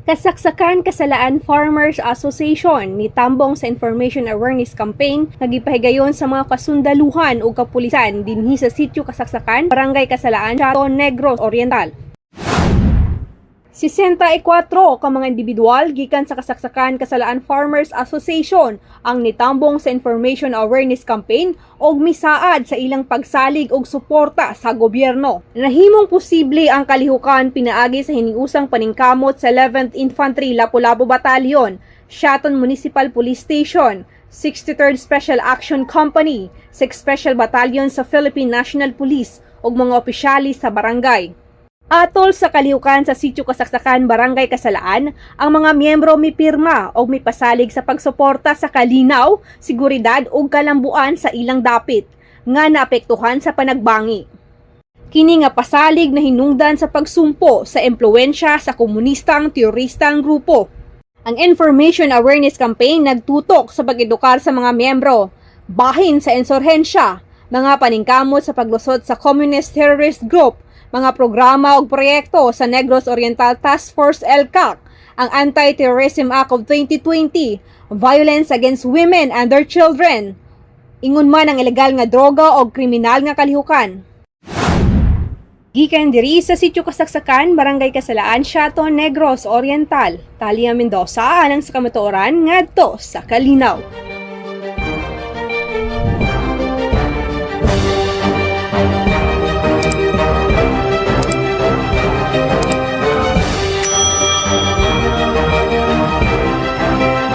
Kasaksakan Kasalaan Farmers Association ni tambong sa Information Awareness Campaign nagipahigayon sa mga kasundaluhan o kapulisan dinhi sa sitio Kasaksakan, Barangay Kasalaan, Chato, Negros Oriental. 64 ka mga individual gikan sa Kasaksakan Kasalaan Farmers Association ang nitambong sa Information Awareness Campaign og misaad sa ilang pagsalig og suporta sa gobyerno. Nahimong posible ang kalihukan pinaagi sa hiniusang paningkamot sa 11th Infantry Lapu-Lapu Battalion, Shaton Municipal Police Station, 63rd Special Action Company, 6th Special Battalion sa Philippine National Police ug mga opisyalis sa barangay. Atol sa kalihukan sa sitio Kasaksakan, Barangay Kasalaan, ang mga miyembro mipirma o mipasalig sa pagsuporta sa kalinaw, seguridad o kalambuan sa ilang dapit, nga naapektuhan sa panagbangi. Kini nga pasalig na hinungdan sa pagsumpo sa impluwensya sa komunistang teroristang grupo. Ang Information Awareness Campaign nagtutok sa pag-edukar sa mga miyembro, bahin sa insurhensya, mga paningkamot sa paglusot sa Communist Terrorist Group, mga programa o proyekto sa Negros Oriental Task Force LCAC, ang Anti-Terrorism Act of 2020, violence against women and their children, ingon man ang ilegal nga droga o kriminal nga kalihukan. Gikan diri sa sitio Kasaksakan, Barangay Kasalaan, Chato, Negros Oriental, Talia Mendoza, alang sa kamatuoran ngadto sa kalinaw.